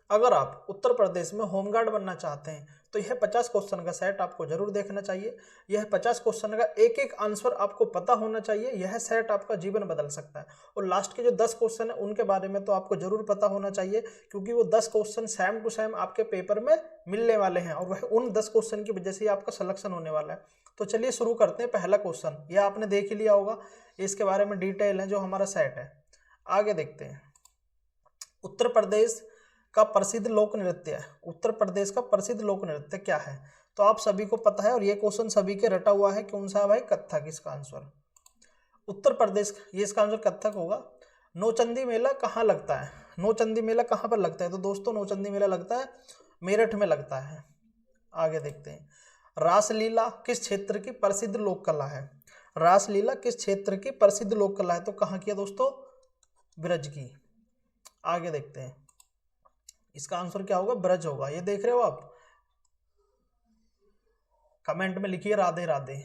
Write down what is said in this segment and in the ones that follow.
अगर आप उत्तर प्रदेश में होमगार्ड बनना चाहते हैं तो यह 50 क्वेश्चन का सेट आपको जरूर देखना चाहिए। यह 50 क्वेश्चन का एक एक आंसर आपको पता होना चाहिए। यह सेट आपका जीवन बदल सकता है। और लास्ट के जो 10 क्वेश्चन है उनके बारे में तो आपको जरूर पता होना चाहिए, क्योंकि वो 10 क्वेश्चन सेम टू सेम आपके पेपर में मिलने वाले हैं और वह उन 10 क्वेश्चन की वजह से आपका सिलेक्शन होने वाला है। तो चलिए शुरू करते हैं। पहला क्वेश्चन यह आपने देख ही लिया होगा, इसके बारे में डिटेल है जो हमारा सेट है। आगे देखते हैं। उत्तर प्रदेश का प्रसिद्ध लोक नृत्य है। उत्तर प्रदेश का प्रसिद्ध लोक नृत्य क्या है? तो आप सभी को पता है और ये क्वेश्चन सभी के रटा हुआ है। कौन सा है भाई? कथक। इसका आंसर उत्तर प्रदेश, ये इसका आंसर कथक होगा। नौचंदी मेला कहाँ लगता है? नौचंदी मेला कहाँ पर लगता है? तो दोस्तों नौचंदी मेला लगता है मेरठ में लगता है। आगे देखते हैं। रासलीला किस क्षेत्र की प्रसिद्ध लोक कला है? रासलीला किस क्षेत्र की प्रसिद्ध लोक कला है? तो कहाँ की है दोस्तों? ब्रज की। आगे देखते हैं। इसका आंसर क्या होगा? ब्रज होगा। ये देख रहे हो आप? कमेंट में लिखिए राधे राधे,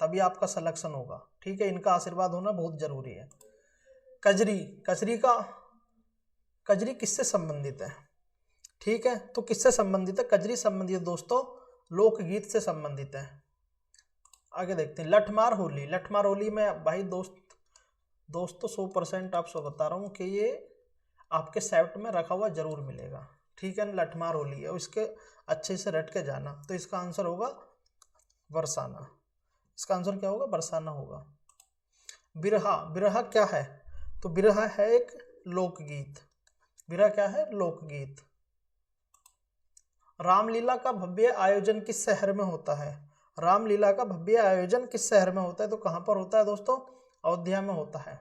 तभी आपका सिलेक्शन होगा। ठीक है, इनका आशीर्वाद होना बहुत जरूरी है। कजरी, कजरी किससे संबंधित है? ठीक है, तो किससे संबंधित है? कजरी संबंधित है दोस्तों लोकगीत से संबंधित है। आगे देखते हैं। लठमार होली, लठमार होली में भाई दोस्तों 100% आपसे बता रहा हूँ कि ये आपके सेट में रखा हुआ जरूर मिलेगा। ठीक है, लठमार होली है, इसके अच्छे से रट के जाना। तो इसका आंसर होगा बरसाना। इसका आंसर क्या होगा? बरसाना होगा। बिरहा, बिरहा क्या है? तो बिरहा है एक लोकगीत। बिरहा क्या है? लोकगीत। रामलीला का भव्य आयोजन किस शहर में होता है? रामलीला का भव्य आयोजन किस शहर में होता है? तो कहां पर होता है दोस्तों? अयोध्या में होता है।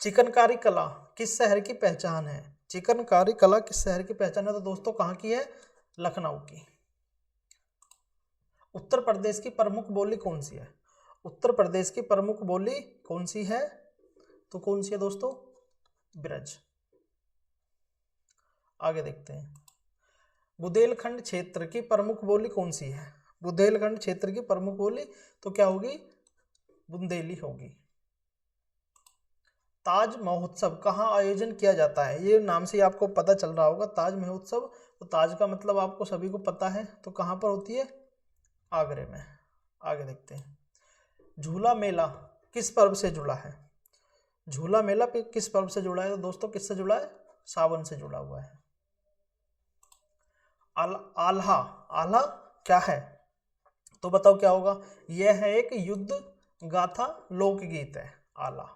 चिकनकारी कला किस शहर की पहचान है? चिकनकारी कला किस शहर की पहचान है? तो दोस्तों कहां की है? लखनऊ की। उत्तर प्रदेश की प्रमुख बोली कौन सी है? उत्तर प्रदेश की प्रमुख बोली कौन सी है? तो कौन सी है दोस्तों? ब्रज। आगे देखते हैं। बुंदेलखंड क्षेत्र की प्रमुख बोली कौन सी है? बुंदेलखंड क्षेत्र की प्रमुख बोली तो क्या होगी? बुंदेली होगी। ताज महोत्सव कहाँ आयोजन किया जाता है? ये नाम से आपको पता चल रहा होगा, ताज महोत्सव। तो ताज का मतलब आपको सभी को पता है, तो कहाँ पर होती है? आगरे में। आगे देखते हैं। झूला मेला किस पर्व से जुड़ा है? झूला मेला किस पर्व से जुड़ा है? तो दोस्तों किससे जुड़ा है? सावन से जुड़ा हुआ है। आल्हा, आल्हा क्या है? तो बताओ क्या होगा? यह है एक युद्ध गाथा लोकगीत है आला।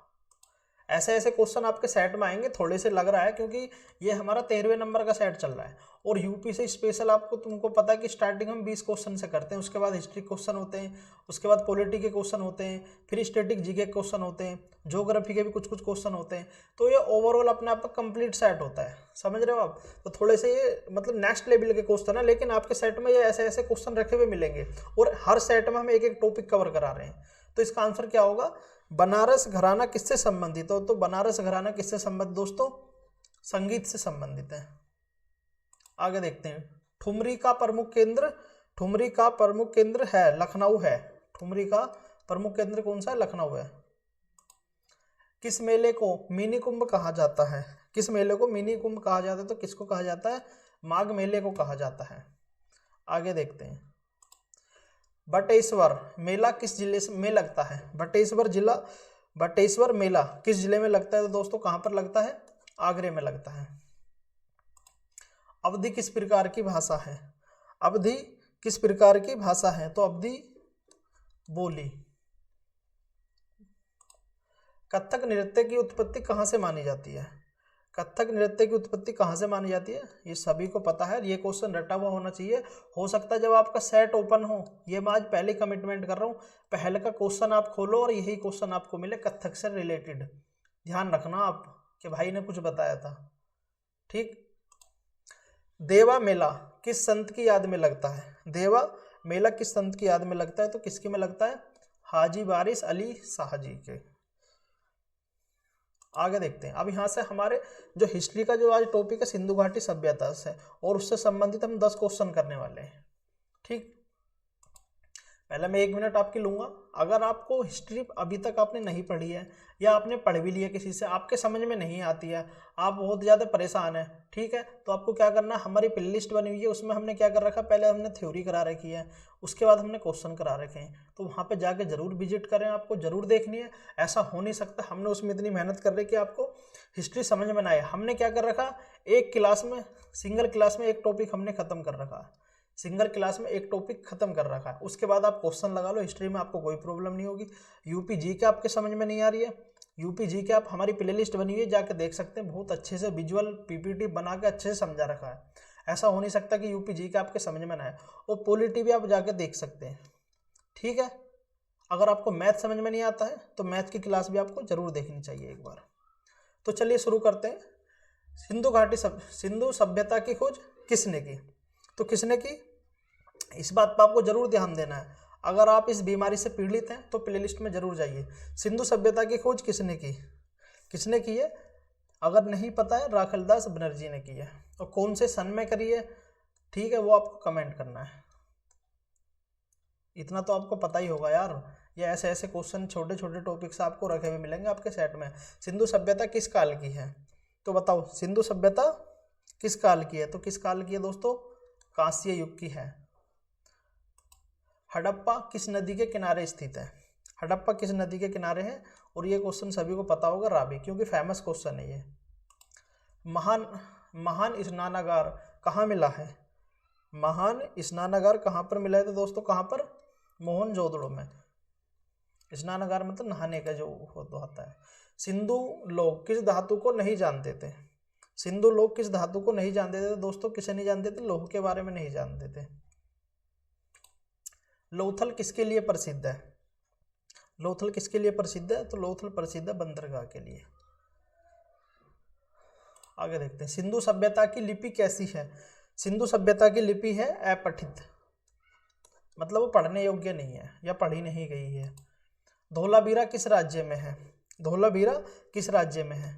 ऐसे ऐसे क्वेश्चन आपके सेट में आएंगे, थोड़े से लग रहा है क्योंकि ये हमारा 13वें नंबर का सेट चल रहा है और यूपी से स्पेशल तुमको पता है कि स्टार्टिंग हम 20 क्वेश्चन से करते हैं, उसके बाद हिस्ट्री क्वेश्चन होते हैं, उसके बाद पॉलिटी के क्वेश्चन होते हैं, फिर स्टैटिक जीके क्वेश्चन होते हैं, ज्योग्राफी के भी कुछ कुछ क्वेश्चन होते हैं। तो ये ओवरऑल अपने आप का कंप्लीट सेट होता है, समझ रहे हो आप? तो थोड़े से ये मतलब नेक्स्ट लेवल के क्वेश्चन है, लेकिन आपके सेट में ये ऐसे ऐसे क्वेश्चन रखे हुए मिलेंगे और हर सेट में हम एक एक टॉपिक कवर करा रहे हैं। तो इसका आंसर क्या होगा? बनारस घराना किससे संबंधित हो? तो बनारस घराना किससे संबंधित दोस्तों? संगीत से संबंधित है। आगे देखते हैं। ठुमरी का प्रमुख केंद्र, ठुमरी का प्रमुख केंद्र है लखनऊ है। ठुमरी का प्रमुख केंद्र कौन सा है? लखनऊ है। किस मेले को मिनी कुंभ कहा जाता है? किस मेले को मिनी कुंभ कहा जाता है? तो किसको कहा जाता है? माघ मेले को कहा जाता है। आगे देखते हैं। बटेश्वर मेला किस जिले में लगता है? बटेश्वर मेला किस जिले में लगता है? तो दोस्तों कहां पर लगता है? आगरे में लगता है। अवधी किस प्रकार की भाषा है? अवधी किस प्रकार की भाषा है? तो अवधी बोली। कथक नृत्य की उत्पत्ति कहां से मानी जाती है? कथक नृत्य की उत्पत्ति कहां से मानी जाती है? ये सभी को पता है, ये क्वेश्चन रटा हुआ होना चाहिए। हो सकता है जब आपका सेट ओपन हो, ये मैं आज पहले कमिटमेंट कर रहा हूँ, पहले का क्वेश्चन आप खोलो और यही क्वेश्चन आपको मिले कथक से रिलेटेड। ध्यान रखना आप कि भाई ने कुछ बताया था। ठीक। देवा मेला किस संत की याद में लगता है? देवा मेला किस संत की याद में लगता है? तो किसकी में लगता है? हाजी वारिस अली शाह जी के। आगे देखते हैं। अब यहाँ से हमारे जो हिस्ट्री का जो आज टॉपिक है सिंधु घाटी सभ्यता से, और उससे संबंधित हम 10 क्वेश्चन करने वाले हैं। ठीक। पहले मैं 1 मिनट आपकी लूँगा। अगर आपको हिस्ट्री अभी तक आपने नहीं पढ़ी है या आपने पढ़ भी लिया किसी से, आपके समझ में नहीं आती है, आप बहुत ज़्यादा परेशान हैं, ठीक है, तो आपको क्या करना है, हमारी प्ले लिस्ट बनी हुई है, उसमें हमने क्या कर रखा है, पहले हमने थ्योरी करा रखी है, उसके बाद हमने क्वेश्चन करा रखे हैं, तो वहाँ पर जाके जरूर विजिट करें, आपको जरूर देखनी है। ऐसा हो नहीं सकता हमने उसमें इतनी मेहनत कर रही कि आपको हिस्ट्री समझ में ना आए। हमने क्या कर रखा, एक क्लास में, सिंगल क्लास में एक टॉपिक हमने खत्म कर रखा है, सिंगल क्लास में एक टॉपिक खत्म कर रखा है, उसके बाद आप क्वेश्चन लगा लो, हिस्ट्री में आपको कोई प्रॉब्लम नहीं होगी। यूपी जी के आपके समझ में नहीं आ रही है, यूपी जी के आप हमारी प्लेलिस्ट बनी हुई है, जाके देख सकते हैं, बहुत अच्छे से विजुअल पीपीटी बना के अच्छे से समझा रखा है। ऐसा हो नहीं सकता कि यूपी जी के आपके समझ में ना आए। और पॉलिटी भी आप जाके देख सकते हैं, ठीक है। अगर आपको मैथ समझ में नहीं आता है तो मैथ की क्लास भी आपको जरूर देखनी चाहिए एक बार। तो चलिए शुरू करते हैं। सिंधु सभ्यता की खोज किसने की? तो किसने की, इस बात पर आपको जरूर ध्यान देना है। अगर आप इस बीमारी से पीड़ित हैं तो प्लेलिस्ट में जरूर जाइए। सिंधु सभ्यता की खोज किसने की, किसने की है? अगर नहीं पता है, राखलदास बनर्जी ने की है। और कौन से सन में करी है, ठीक है, वो आपको कमेंट करना है। इतना तो आपको पता ही होगा यार, ये ऐसे ऐसे क्वेश्चन छोटे छोटे टॉपिक से आपको रखे हुए मिलेंगे आपके सेट में। सिंधु सभ्यता किस काल की है, तो बताओ सिंधु सभ्यता किस काल की है? तो किस काल की है दोस्तों? कांस्य युग की है। हड़प्पा किस नदी के किनारे स्थित है? हड़प्पा किस नदी के किनारे है? और ये क्वेश्चन सभी को पता होगा, रावी, क्योंकि फेमस क्वेश्चन है ये। महान स्नानागार कहाँ मिला है? महान स्नानागार कहाँ पर मिला है? तो दोस्तों कहाँ पर? मोहनजोदड़ो में। स्नानागार मतलब नहाने का जो होता है। सिंधु लोग किस धातु को नहीं जानते थे? सिंधु लोग किस धातु को नहीं जानते थे? दोस्तों किसे नहीं जानते थे? लौह के बारे में नहीं जानते थे। लोथल किसके लिए प्रसिद्ध है? लोथल किसके लिए प्रसिद्ध है? तो लोथल प्रसिद्ध है बंदरगाह के लिए। आगे देखते हैं, सिंधु सभ्यता की लिपि कैसी है? सिंधु सभ्यता की लिपि है अपठित, मतलब वो पढ़ने योग्य नहीं है या पढ़ी नहीं गई है। धोलावीरा किस राज्य में है? धोलावीरा किस राज्य में है?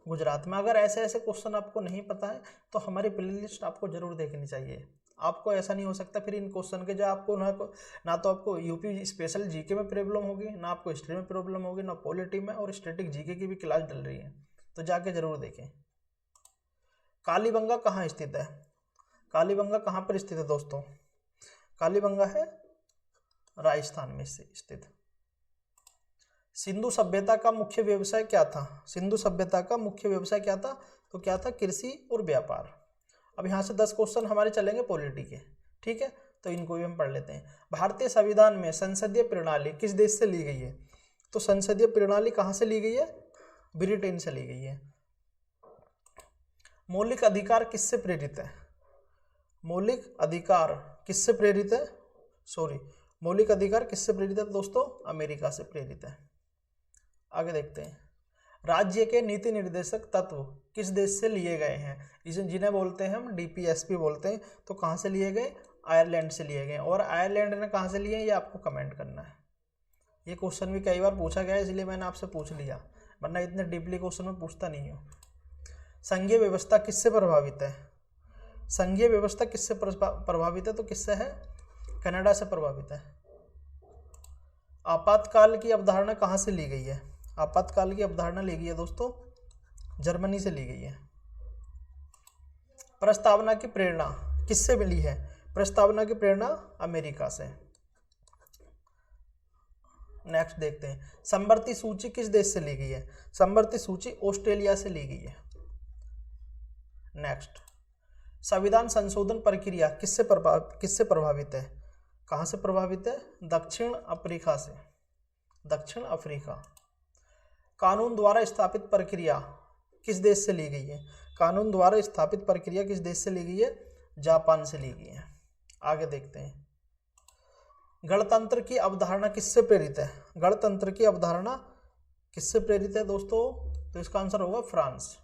गुजरात में। अगर ऐसे ऐसे क्वेश्चन आपको नहीं पता है तो हमारी प्लेलिस्ट आपको जरूर देखनी चाहिए। आपको ऐसा नहीं हो सकता फिर इन क्वेश्चन के जो आपको ना तो आपको यूपी स्पेशल जीके में प्रॉब्लम होगी, ना आपको हिस्ट्री में प्रॉब्लम होगी, ना पॉलिटी में, और स्टैटिक जीके की भी क्लास डल रही है, तो जाके जरूर देखें। कालीबंगा कहाँ स्थित है? कालीबंगा कहाँ पर स्थित है दोस्तों? कालीबंगा है राजस्थान में स्थित। सिंधु सभ्यता का मुख्य व्यवसाय क्या था? सिंधु सभ्यता का मुख्य व्यवसाय क्या था? तो क्या था? कृषि और व्यापार। अब यहाँ से 10 क्वेश्चन हमारे चलेंगे पॉलिटी के, ठीक है, तो इनको भी हम पढ़ लेते हैं। भारतीय संविधान में संसदीय प्रणाली किस देश से ली गई है? तो संसदीय प्रणाली कहाँ से ली गई है? ब्रिटेन से ली गई है। मौलिक अधिकार किससे प्रेरित है? मौलिक अधिकार किससे प्रेरित है? मौलिक अधिकार किससे प्रेरित है दोस्तों? अमेरिका से प्रेरित है। आगे देखते हैं, राज्य के नीति निर्देशक तत्व किस देश से लिए गए हैं? जिन्हें बोलते हैं हम डीपीएसपी बोलते हैं। तो कहाँ से लिए गए? आयरलैंड से लिए गए। और आयरलैंड ने कहाँ से लिए, ये आपको कमेंट करना है। ये क्वेश्चन भी कई बार पूछा गया है, इसलिए मैंने आपसे पूछ लिया, वरना इतने डीपली क्वेश्चन में पूछता नहीं हूँ। संघीय व्यवस्था किससे प्रभावित है? संघीय व्यवस्था किससे प्रभावित है? तो किससे है? कनाडा से प्रभावित है। आपातकाल की अवधारणा कहाँ से ली गई है? आपातकाल की अवधारणा ली गई है दोस्तों जर्मनी से ली गई है। प्रस्तावना की प्रेरणा किससे मिली है? प्रस्तावना की प्रेरणा अमेरिका से। नेक्स्ट देखते हैं, संवर्ती सूची किस देश से ली गई है? संवर्ती सूची ऑस्ट्रेलिया से ली गई है। नेक्स्ट, संविधान संशोधन प्रक्रिया किससे प्रभावित है? कहाँ से प्रभावित है? दक्षिण अफ्रीका से। दक्षिण अफ्रीका। कानून द्वारा स्थापित प्रक्रिया किस देश से ली गई है? कानून द्वारा स्थापित प्रक्रिया किस देश से ली गई है? जापान से ली गई है। आगे देखते हैं, गणतंत्र की अवधारणा किससे प्रेरित है? गणतंत्र की अवधारणा किससे प्रेरित है दोस्तों? तो इसका आंसर होगा फ्रांस।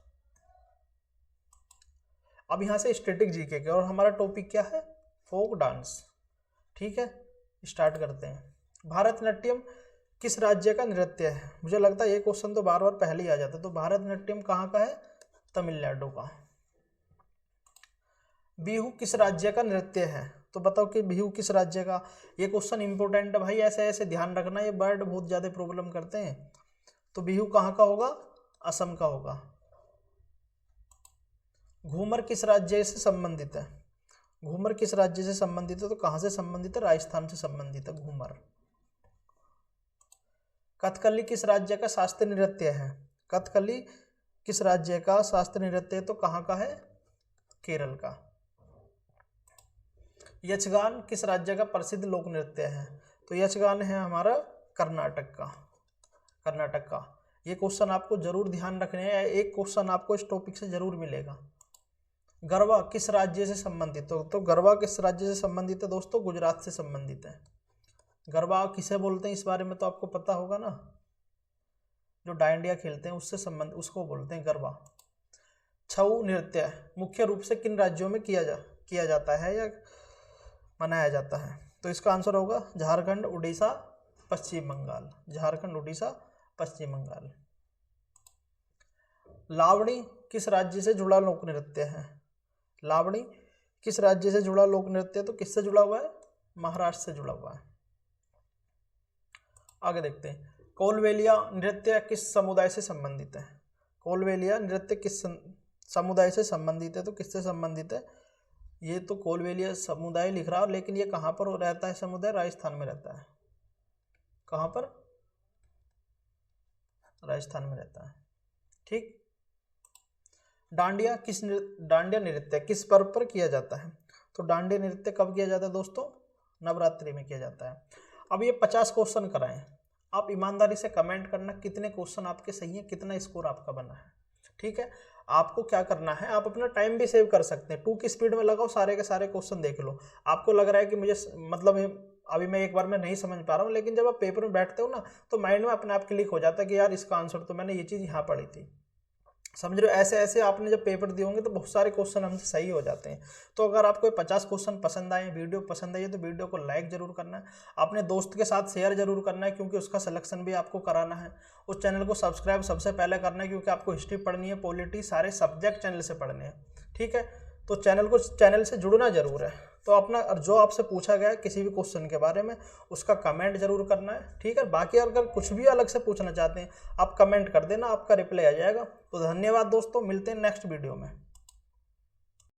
अब यहाँ से स्टैटिक जीके के, और हमारा टॉपिक क्या है? Folk dance. ठीक है, स्टार्ट करते हैं। भारतनाट्यम किस राज्य का नृत्य है? मुझे लगता है ये क्वेश्चन तो बार बार पहले ही आ जाता है। तो भारतनाट्यम कहाँ का है? तमिलनाडु का। बिहू किस राज्य का नृत्य है? तो बताओ कि बिहू किस राज्य का। ये क्वेश्चन इंपॉर्टेंट है भाई, ऐसे ऐसे ध्यान रखना, ये वर्ड बहुत ज़्यादा प्रॉब्लम करते हैं। तो बिहू कहाँ का होगा, असम का होगा। घूमर किस राज्य से संबंधित है, घूमर किस राज्य से संबंधित है, तो कहाँ से संबंधित है, राजस्थान से संबंधित है घूमर। कथकली किस राज्य का शास्त्रीय नृत्य है, कथकली किस राज्य का शास्त्रीय नृत्य है, तो कहाँ का है, केरल का। यक्षगान किस राज्य का प्रसिद्ध लोक नृत्य है, तो यक्षगान है हमारा कर्नाटक का, कर्नाटक का। ये क्वेश्चन आपको जरूर ध्यान रखने हैं, एक क्वेश्चन आपको इस टॉपिक से जरूर मिलेगा। गरबा किस राज्य से संबंधित हो, तो गरबा किस राज्य से संबंधित है दोस्तों, गुजरात से संबंधित है। गरबा किसे बोलते हैं इस बारे में तो आपको पता होगा ना, जो डांडिया खेलते हैं उससे संबंध, उसको बोलते हैं गरबा। छऊ नृत्य मुख्य रूप से किन राज्यों में किया जाता है या मनाया जाता है, तो इसका आंसर होगा झारखंड, उड़ीसा, पश्चिम बंगाल, झारखंड, उड़ीसा, पश्चिम बंगाल। लावणी किस राज्य से जुड़ा लोक नृत्य है, लावणी किस राज्य से जुड़ा लोक नृत्य, तो किससे जुड़ा हुआ है, महाराष्ट्र से जुड़ा हुआ है। आगे देखते हैं, कोलवेलिया नृत्य किस समुदाय से संबंधित है, कोलवेलिया नृत्य किस समुदाय से संबंधित है, तो किससे संबंधित है, ये तो कोलवेलिया समुदाय लिख रहा है, लेकिन ये कहाँ पर रहता है समुदाय, राजस्थान में रहता है। कहाँ पर, राजस्थान में रहता है। ठीक। डांडिया नृत्य किस पर्व पर किया जाता है, तो डांडिया नृत्य कब किया जाता है दोस्तों, नवरात्रि में किया जाता है। अब ये 50 क्वेश्चन कराएं, आप ईमानदारी से कमेंट करना कितने क्वेश्चन आपके सही हैं, कितना स्कोर आपका बना है। ठीक है, आपको क्या करना है, आप अपना टाइम भी सेव कर सकते हैं, 2 की स्पीड में लगाओ, सारे के सारे क्वेश्चन देख लो। आपको लग रहा है कि मुझे मतलब अभी मैं एक बार में नहीं समझ पा रहा हूँ, लेकिन जब आप पेपर में बैठते हो ना तो माइंड में अपने आप क्लिक हो जाता है कि यार इसका आंसर तो मैंने ये चीज़ यहाँ पढ़ी थी। समझ रहे हो, ऐसे ऐसे आपने जब पेपर दिए होंगे तो बहुत सारे क्वेश्चन हमसे सही हो जाते हैं। तो अगर आपको 50 क्वेश्चन पसंद आए, वीडियो पसंद आई है, तो वीडियो को लाइक जरूर करना है, अपने दोस्त के साथ शेयर जरूर करना है, क्योंकि उसका सिलेक्शन भी आपको कराना है। उस चैनल को सब्सक्राइब सबसे पहले करना है, क्योंकि आपको हिस्ट्री पढ़नी है, पॉलिटी, सारे सब्जेक्ट चैनल से पढ़ने हैं। ठीक है, तो चैनल से जुड़ना जरूर है। तो अपना जो आपसे पूछा गया है किसी भी क्वेश्चन के बारे में उसका कमेंट जरूर करना है। ठीक है, बाकी अगर कुछ भी अलग से पूछना चाहते हैं आप कमेंट कर देना, आपका रिप्लाई आ जाएगा। तो धन्यवाद दोस्तों, मिलते हैं नेक्स्ट वीडियो में।